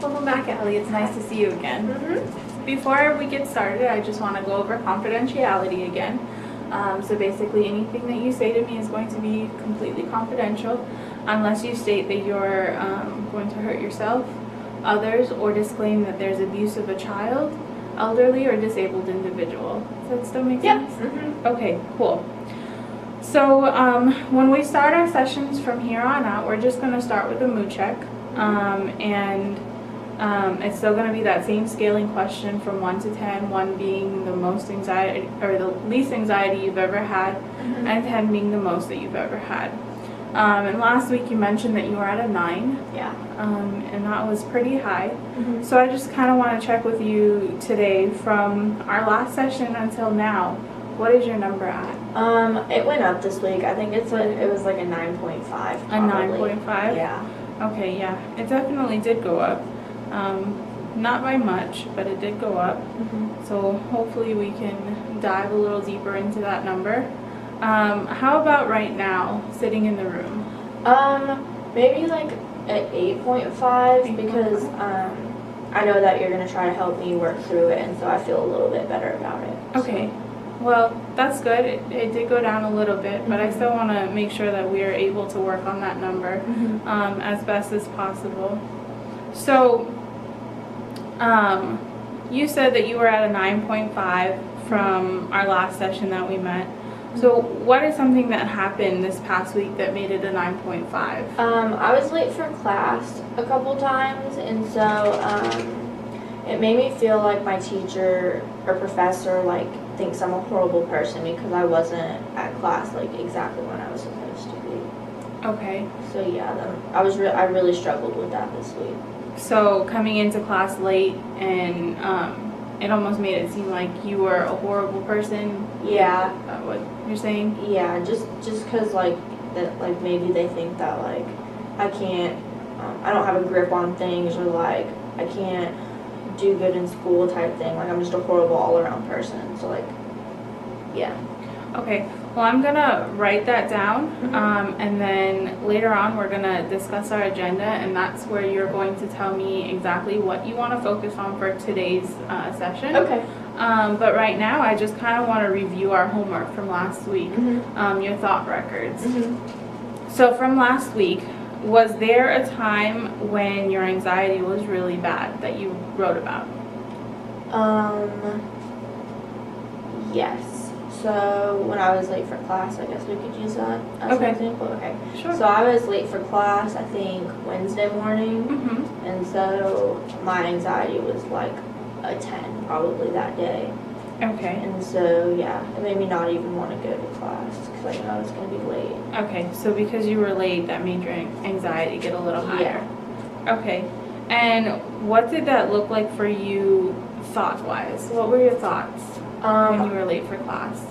Welcome back, Allie. It's nice to see you again. Before we get started, I just want to go over confidentiality again. So basically, anything that you say to me is going to be completely confidential unless you state that you're going to hurt yourself, others, or disclaim that there's abuse of a child, elderly, or disabled individual. Does that still make sense? Okay, cool. So when we start our sessions from here on out, we're just going to start with a mood check. It's still going to be that same scaling question from 1 to 10, 1 being the most anxiety or the least anxiety you've ever had, and 10 being the most that you've ever had. And last week you mentioned that you were at a 9. Yeah. And that was pretty high. So I just kind of want to check with you today from our last session until now. What is your number at? It went up this week. I think it was like a 9.5. A 9.5? Yeah. Okay, yeah. It definitely did go up. Not by much, but it did go up. So hopefully we can dive a little deeper into that number. How about right now, sitting in the room? Maybe like at 8.5 because I know that you're going to try to help me work through it, and so I feel a little bit better about it. Okay. Well, that's good. It did go down a little bit, but I still want to make sure that we are able to work on that number as best as possible. So, you said that you were at a 9.5 from our last session that we met. So what is something that happened this past week that made it a 9.5? I was late for class a couple times, and so it made me feel like my teacher or professor thinks I'm a horrible person because I wasn't at class exactly when I was supposed to be. Okay. So yeah, I really struggled with that this week. So coming into class late and it almost made it seem like you were a horrible person. Yeah. What you're saying? Yeah, just because that maybe they think that I can't, I don't have a grip on things, or I can't do good in school type thing. I'm just a horrible all around person. So yeah. Okay. Well, I'm gonna write that down, and then later on we're gonna discuss our agenda, and that's where you're going to tell me exactly what you want to focus on for today's session. Okay. But right now, I just kind of want to review our homework from last week, your thought records. So from last week, was there a time when your anxiety was really bad that you wrote about? Yes. So when I was late for class, I guess we could use that as an example. Okay. Sure. So I was late for class, I think Wednesday morning, and so my anxiety was a 10 probably that day. Okay. And so yeah, it made me not even want to go to class because I knew I was going to be late. Okay, so because you were late, that made your anxiety get a little higher. Yeah. Okay. And what did that look like for you thought-wise? What were your thoughts when you were late for class?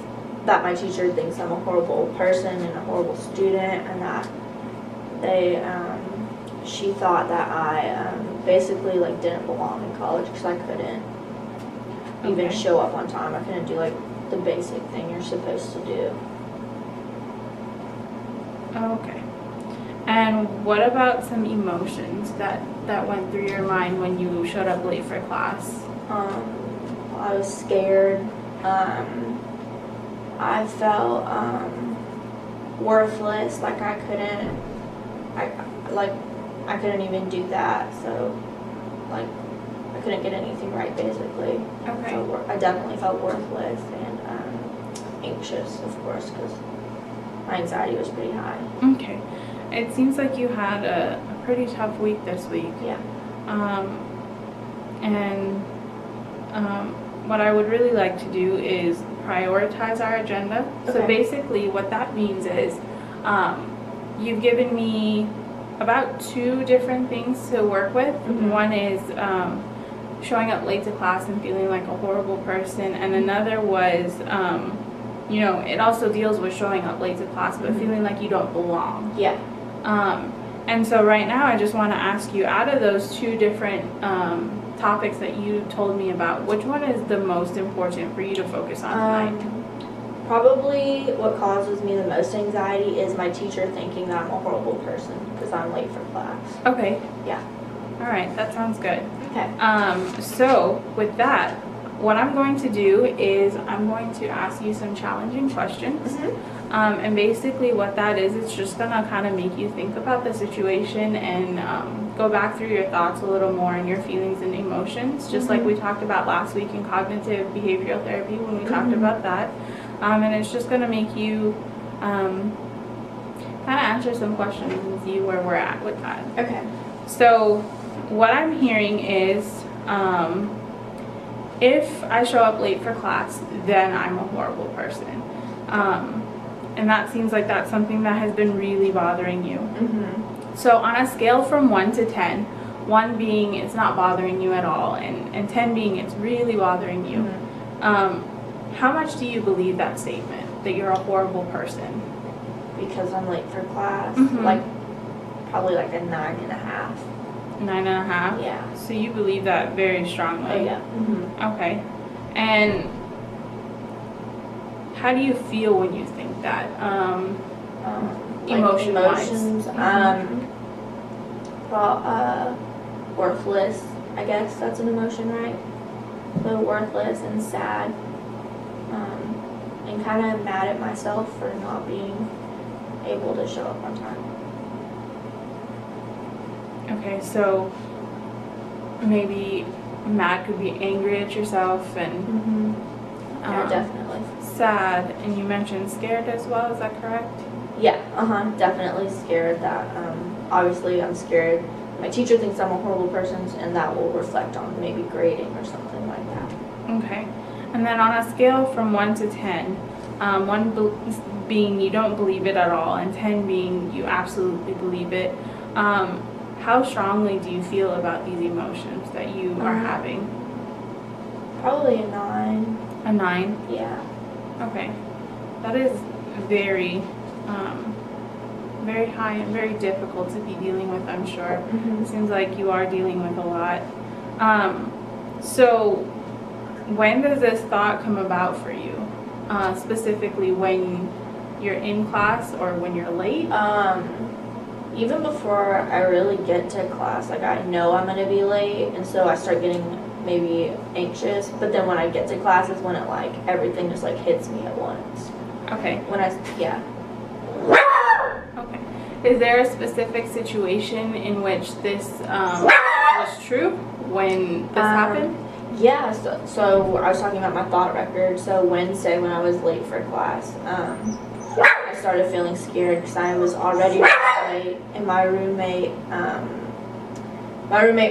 That my teacher thinks I'm a horrible person and a horrible student, and that she thought that I basically didn't belong in college because I couldn't even show up on time. I couldn't do the basic thing you're supposed to do. Okay. And what about some emotions that went through your mind when you showed up late for class? I was scared. I felt worthless. I couldn't even do that. So I couldn't get anything right basically. Okay. So I definitely felt worthless and anxious, of course, because my anxiety was pretty high. Okay. It seems like you had a pretty tough week this week. Yeah. What I would really like to do is prioritize our agenda. Okay. So basically what that means is you've given me about 2 different things to work with. One is showing up late to class and feeling like a horrible person, and another was it also deals with showing up late to class but feeling like you don't belong. Yeah. And so right now I just want to ask you, out of those 2 different topics that you told me about, which one is the most important for you to focus on tonight? Probably what causes me the most anxiety is my teacher thinking that I'm a horrible person because I'm late for class. Okay. Yeah. All right, that sounds good. Okay. So with that, what I'm going to do is I'm going to ask you some challenging questions. And basically what that is, it's just gonna kind of make you think about the situation and go back through your thoughts a little more and your feelings and emotions, just like we talked about last week in cognitive behavioral therapy when we talked about that. And it's just gonna make you kind of answer some questions and see where we're at with that. Okay. So what I'm hearing is if I show up late for class, then I'm a horrible person. And that seems like that's something that has been really bothering you. So on a scale from 1 to 10, 1 being it's not bothering you at all, and 10 being it's really bothering you, how much do you believe that statement, that you're a horrible person? Because I'm late for class, like probably like a 9.5. 9.5? Yeah. So you believe that very strongly? Oh yeah. Okay. And how do you feel when you think that? Emotion-wise? Emotions. Worthless. I guess that's an emotion, right? So worthless and sad. And kind of mad at myself for not being able to show up on time. Okay, so maybe mad could be angry at yourself and Yeah, definitely. sad, and you mentioned scared as well, is that correct? Yeah, definitely scared that, obviously I'm scared. My teacher thinks I'm a horrible person and that will reflect on maybe grading or something like that. Okay, and then on a scale from 1 to 10, 1 being you don't believe it at all and 10 being you absolutely believe it, how strongly do you feel about these emotions that you are having? Probably a 9. A 9? Yeah. Okay, that is very, very high and very difficult to be dealing with, I'm sure. It seems like you are dealing with a lot. So when does this thought come about for you? Specifically when you're in class or when you're late? Even before I really get to class, like I know I'm gonna be late, and so I start getting maybe anxious. But then when I get to class is when it like everything just like hits me at once. Okay. Yeah. Okay. Is there a specific situation in which this was true when this happened? Yeah. So I was talking about my thought record. So Wednesday when I was late for class, I started feeling scared because I was already late, and my roommate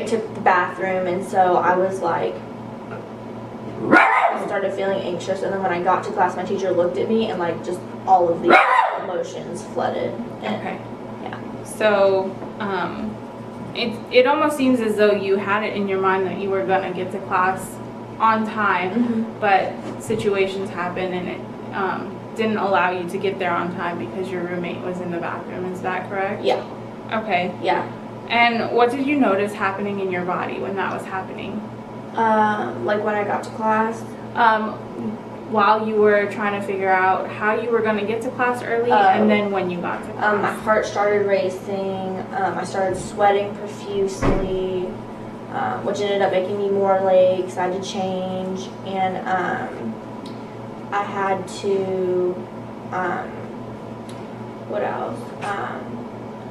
took the bathroom, and so I was like, I started feeling anxious, and then when I got to class, my teacher looked at me, and like just all of these emotions flooded. And, Okay. Yeah. So, it almost seems as though you had it in your mind that you were gonna get to class on time, but situations happened and it didn't allow you to get there on time because your roommate was in the bathroom. Is that correct? Yeah. Okay. Yeah. And what did you notice happening in your body when that was happening? Like when I got to class. While you were trying to figure out how you were going to get to class early, and then when you got to class. My heart started racing. I started sweating profusely, which ended up making me more late because I had to change. And I had to, what else?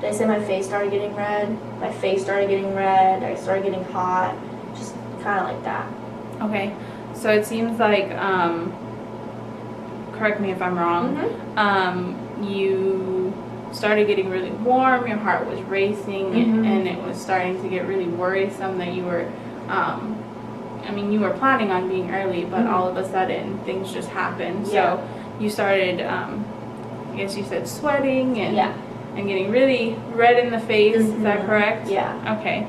Did I say my face started getting red? My face started getting red. I started getting hot. Just kind of like that. Okay. So it seems like, correct me if I'm wrong, you started getting really warm, your heart was racing, and it was starting to get really worrisome that you were, you were planning on being early, but all of a sudden things just happened. Yeah. So you started, I guess you said sweating and getting really red in the face, is that correct? Yeah. Okay.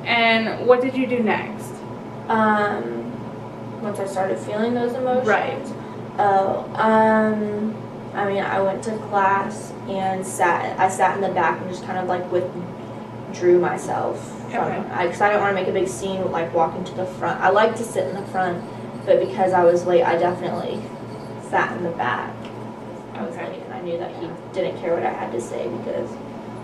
And what did you do next? Once I started feeling those emotions. Right. I went to class and I sat in the back and just kind of like withdrew myself from it. Because I didn't want to make a big scene like walking to the front. I like to sit in the front, but because I was late, I definitely sat in the back. I was late and I knew that he didn't care what I had to say because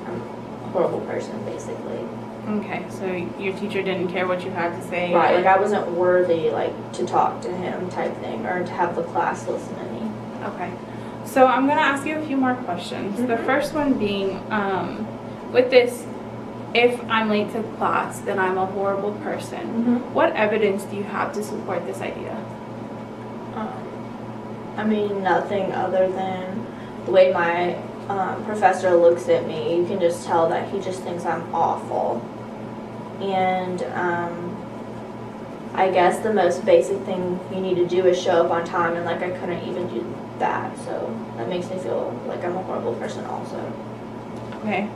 I'm a horrible person, basically. Okay, so your teacher didn't care what you had to say? Right, like I wasn't worthy, like, to talk to him type thing, or to have the class listen to me. Okay. So I'm going to ask you a few more questions. The first one being, with this, if I'm late to class, then I'm a horrible person. What evidence do you have to support this idea? I mean, nothing other than the way my professor looks at me. You can just tell that he just thinks I'm awful. And I guess the most basic thing you need to do is show up on time, and like I couldn't even do that, so that makes me feel like I'm a horrible person also. Okay.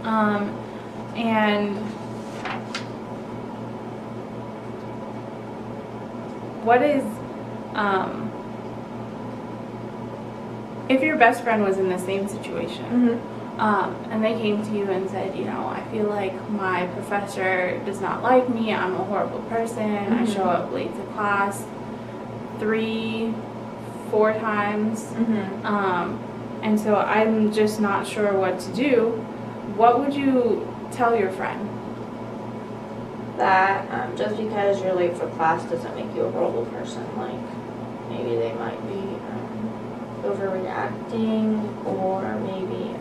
And what is, if your best friend was in the same situation, and they came to you and said, you know, I feel like my professor does not like me, I'm a horrible person, I show up late to class 3-4 times, and so I'm just not sure what to do, what would you tell your friend? That just because you're late for class doesn't make you a horrible person. Like, maybe they might be overreacting, or maybe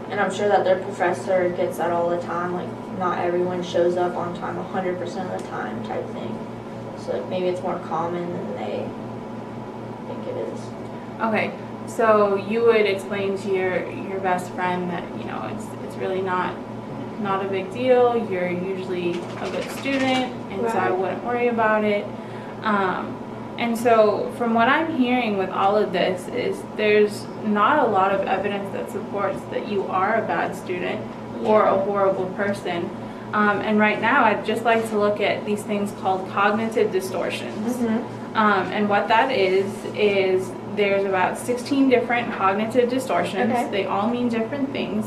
and I'm sure that their professor gets that all the time, like not everyone shows up on time 100% of the time type thing. So like maybe it's more common than they think it is. Okay, so you would explain to your best friend that, you know, it's really not a big deal, you're usually a good student, and so I wouldn't worry about it. And so from what I'm hearing with all of this is there's not a lot of evidence that supports that you are a bad student or a horrible person. And right now I'd just like to look at these things called cognitive distortions. And what that is there's about 16 different cognitive distortions. They all mean different things.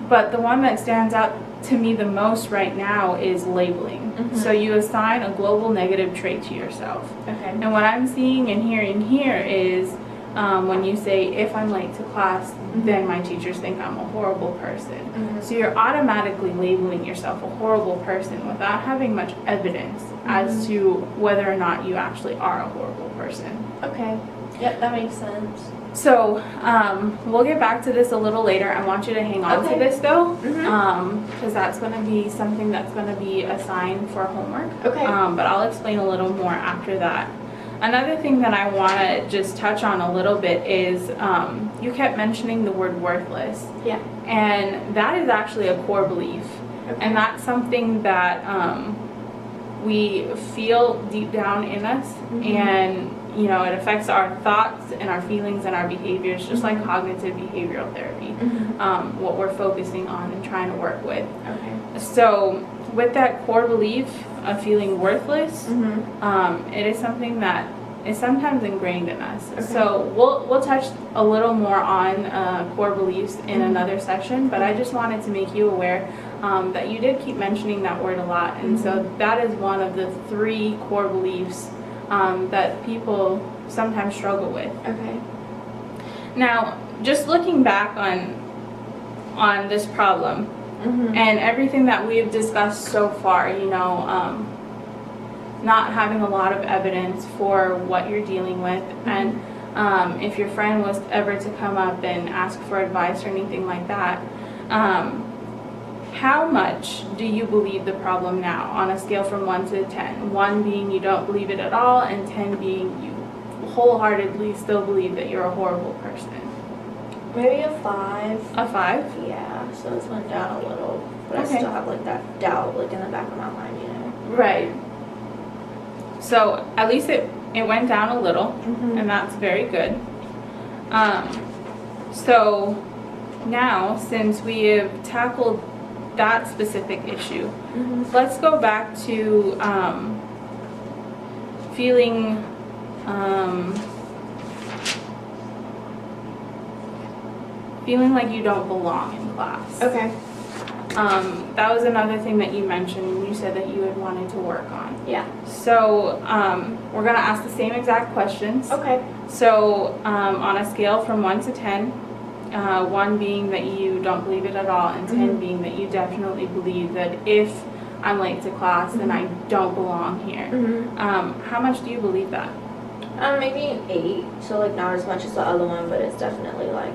But the one that stands out to me the most right now is labeling. So you assign a global negative trait to yourself. And what I'm seeing and hearing here is when you say, if I'm late to class, then my teachers think I'm a horrible person. So you're automatically labeling yourself a horrible person without having much evidence as to whether or not you actually are a horrible person. Okay. Yep, that makes sense. So, we'll get back to this a little later. I want you to hang on to this though, because that's going to be something that's going to be assigned for homework. But I'll explain a little more after that. Another thing that I want to just touch on a little bit is you kept mentioning the word worthless. And that is actually a core belief. And that's something that we feel deep down in us, and you know, it affects our thoughts and our feelings and our behaviors, just like cognitive behavioral therapy, what we're focusing on and trying to work with. So with that core belief of feeling worthless, it is something that is sometimes ingrained in us. So we'll touch a little more on core beliefs in another session, but I just wanted to make you aware that you did keep mentioning that word a lot, and so that is one of the 3 core beliefs that people sometimes struggle with. Now, just looking back on this problem and everything that we have discussed so far, you know, not having a lot of evidence for what you're dealing with, and if your friend was ever to come up and ask for advice or anything like that, how much do you believe the problem now on a scale from 1 to 10? 1 being you don't believe it at all, and 10 being you wholeheartedly still believe that you're a horrible person? Maybe a 5. A 5? Yeah, so it's went down a little, but I still have like that doubt like in the back of my mind, you know. Right. So at least it went down a little, and that's very good. So now, since we have tackled that specific issue, let's go back to feeling like you don't belong in class. That was another thing that you mentioned, and you said that you had wanted to work on. So we're going to ask the same exact questions. So on a scale from 1 to 10, 1 being that you don't believe it at all, and 10 Mhm. being that you definitely believe that if I'm late to class, then I don't belong here. How much do you believe that? Maybe an 8, so like not as much as the other one, but it's definitely like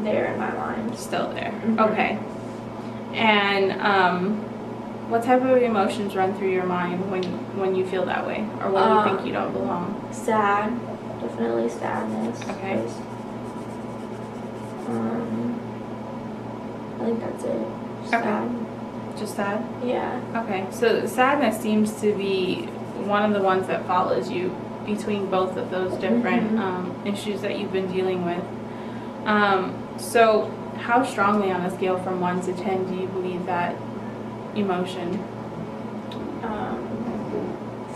there in my mind. Still there. Mhm. Okay. And what type of emotions run through your mind when you feel that way, or when you think you don't belong? Sad, definitely sadness. Okay. 'Cause, I think that's it. Okay. Sad. Just sad? Yeah. Okay. So sadness seems to be one of the ones that follows you between both of those different issues that you've been dealing with. So how strongly on a scale from 1 to 10 do you believe that emotion?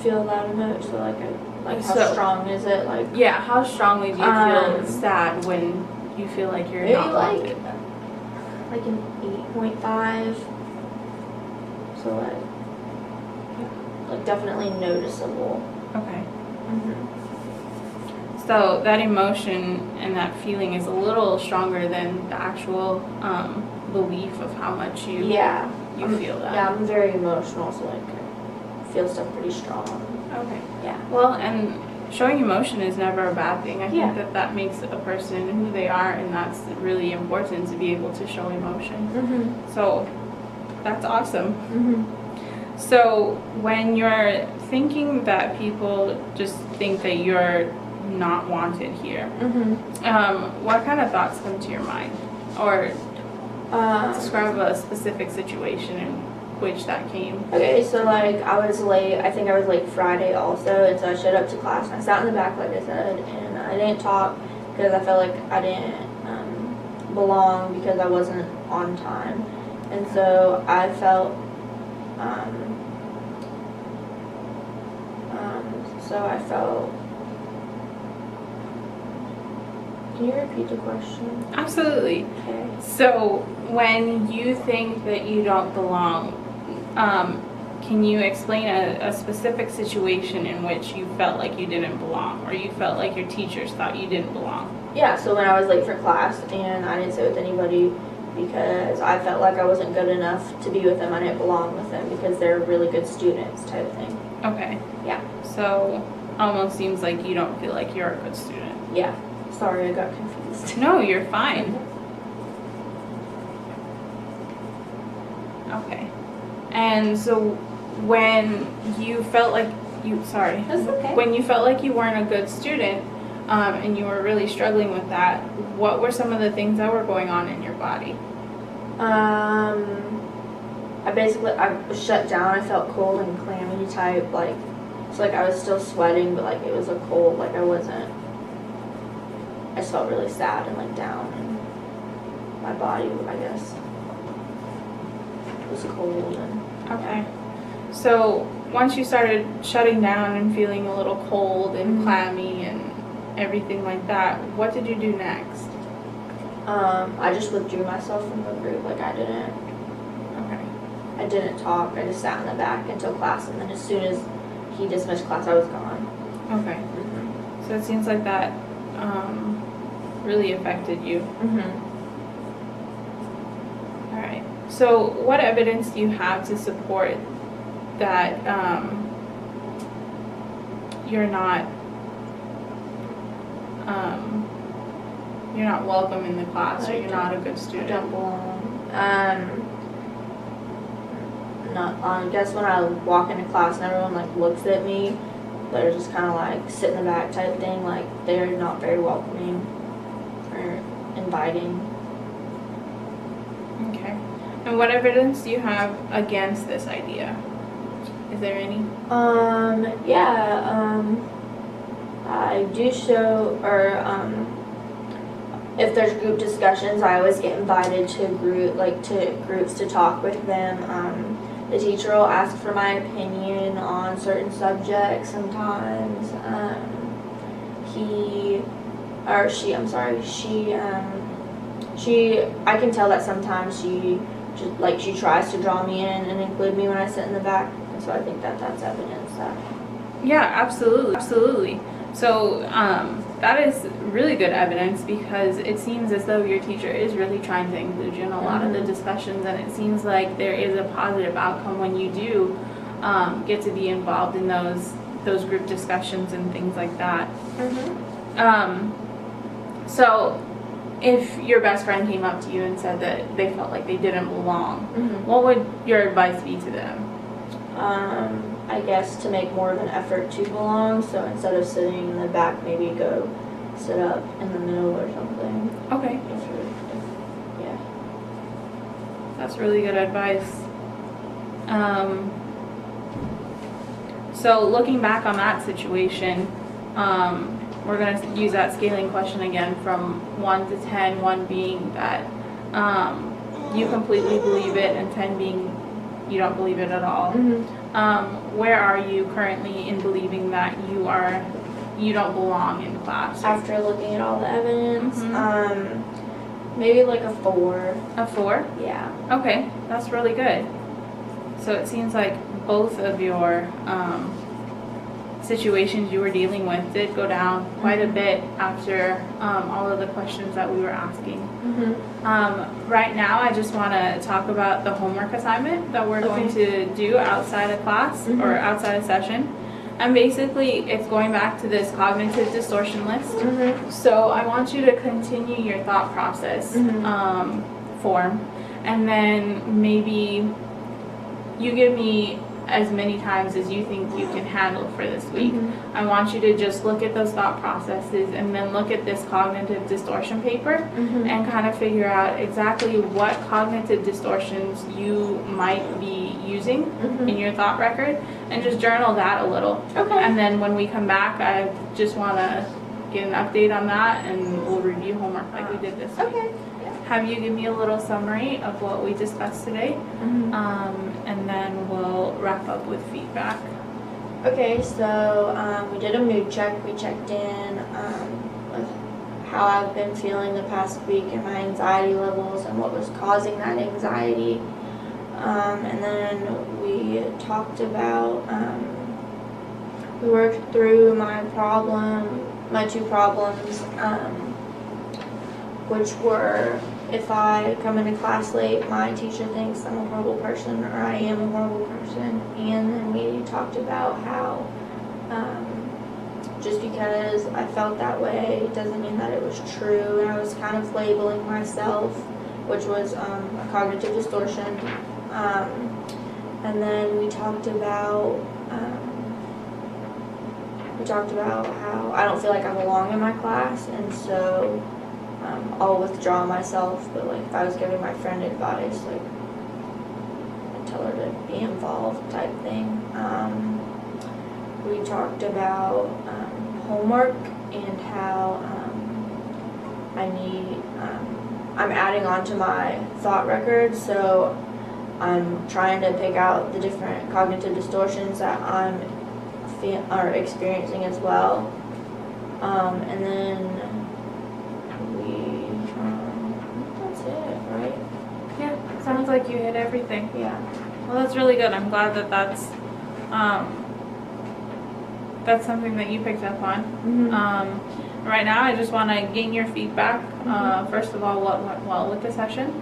Feel that emotion, so like how So- strong is it? Like Yeah, how strongly do you feel Um, sad when you feel like you're maybe not wanted? like an 8.5. So like definitely noticeable. Okay. So that emotion and that feeling is a little stronger than the actual belief of how much you Yeah. feel that. Yeah, I'm very emotional, so like I feel stuff pretty strong. Okay. Yeah. Well, and showing emotion is never a bad thing. I Yeah. think that makes a person who they are, and that's really important to be able to show emotion. So that's awesome. So when you're thinking that people just think that you're not wanted here, what kind of thoughts come to your mind? Or describe a specific situation in which that came. Okay, so like I was late. I think I was late Friday also, and so I showed up to class and I sat in the back, like I said, and I didn't talk because I felt like I didn't belong because I wasn't on time, and so I felt Can you repeat the question? Absolutely. Okay. So when you think that you don't belong, can you explain a specific situation in which you felt like you didn't belong, or you felt like your teachers thought you didn't belong? Yeah, so when I was late for class and I didn't sit with anybody because I felt like I wasn't good enough to be with them, I didn't belong with them because they're really good students type of thing. Okay. Yeah. So almost seems like you don't feel like you're a good student. Yeah. Sorry, I got confused. No, you're fine. Okay. And so when you felt like That's okay. when you felt like you weren't a good student, and you were really struggling with that, what were some of the things that were going on in your body? I was shut down. I felt cold and clammy type, like, so like I was still sweating, but like it was a cold, like I just felt really sad and like down in my body, I guess. It was cold and. Okay. So once you started shutting down and feeling a little cold and clammy and everything like that, what did you do next? I just withdrew myself from the group. Like I didn't talk. I just sat in the back until class, and then as soon as he dismissed class, I was gone. Okay. So it seems like that really affected you. All right. So what evidence do you have to support that you're not welcome in the class, or you're not a good I student? don't belong. I guess when I walk into class and everyone like looks at me, they're just kind of like sit in the back type thing. Like they're not very welcoming or inviting. Okay. And what evidence do you have against this idea? Is there any? I do show, or if there's group discussions, I always get invited to groups to talk with them. The teacher will ask for my opinion on certain subjects sometimes. I can tell that sometimes she tries to draw me in and include me when I sit in the back. So I think that's evidence that. Yeah, absolutely. So that is really good evidence, because it seems as though your teacher is really trying to include you in a lot of the discussions, and it seems like there is a positive outcome when you do get to be involved in those group discussions and things like that. So if your best friend came up to you and said that they felt like they didn't belong, what would your advice be to them? I guess to make more of an effort to belong, so instead of sitting in the back, maybe go sit up in the middle or something. Okay. Yeah. That's really good advice. So looking back on that situation, we're going to use that scaling question again from 1 to 10, 1 being that you completely believe it, and 10 being you don't believe it at all. Where are you currently in believing that you don't belong in class? After looking at all the evidence, maybe like a 4. A 4? Yeah. Okay, that's really good. So it seems like both of your situations you were dealing with did go down quite a bit after all of the questions that we were asking. Right now, I just want to talk about the homework assignment that we're going to do outside of class or outside of session. And basically, it's going back to this cognitive distortion list. So I want you to continue your thought process form, and then maybe you give me as many times as you think you can handle for this week. I want you to just look at those thought processes and then look at this cognitive distortion paper and kind of figure out exactly what cognitive distortions you might be using in your thought record, and just journal that a little. And then when we come back, I just want to get an update on that, and we'll review homework like we did this week. Have you give me a little summary of what we discussed today, and then we'll wrap up with feedback. Okay, so we did a mood check. We checked in with how I've been feeling the past week and my anxiety levels and what was causing that anxiety. And then we talked about, we worked through my two problems, which were, if I come into class late, my teacher thinks I'm a horrible person, or I am a horrible person. And then we talked about how just because I felt that way doesn't mean that it was true, and I was kind of labeling myself, which was a cognitive distortion. And then we talked about how I don't feel like I belong in my class, and so I'll withdraw myself. But like if I was giving my friend advice, like I'd tell her to be involved type thing. We talked about homework and how I'm adding on to my thought record, so I'm trying to pick out the different cognitive distortions that I'm experiencing as well. And then that's it, right? Yeah, sounds like you hit everything. Yeah. Well, that's really good. I'm glad that that's something that you picked up on. Right now, I just want to gain your feedback. First of all, what went well with the session?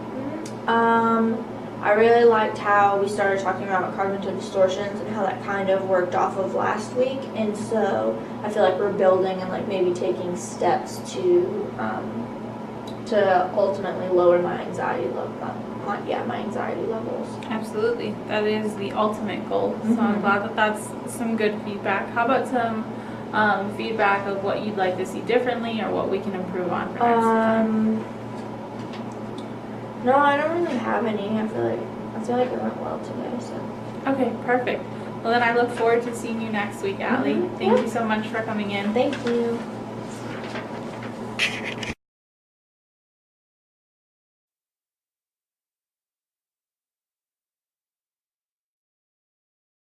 I really liked how we started talking about cognitive distortions and how that kind of worked off of last week, and so I feel like we're building and like maybe taking steps to ultimately lower my anxiety level. My anxiety levels. Absolutely, that is the ultimate goal. So I'm glad that that's some good feedback. How about some feedback of what you'd like to see differently, or what we can improve on for next time? No, I don't really have any. I feel like it went well today. So. Okay, perfect. Well, then I look forward to seeing you next week, Allie. Thank you so much for coming in. Thank you.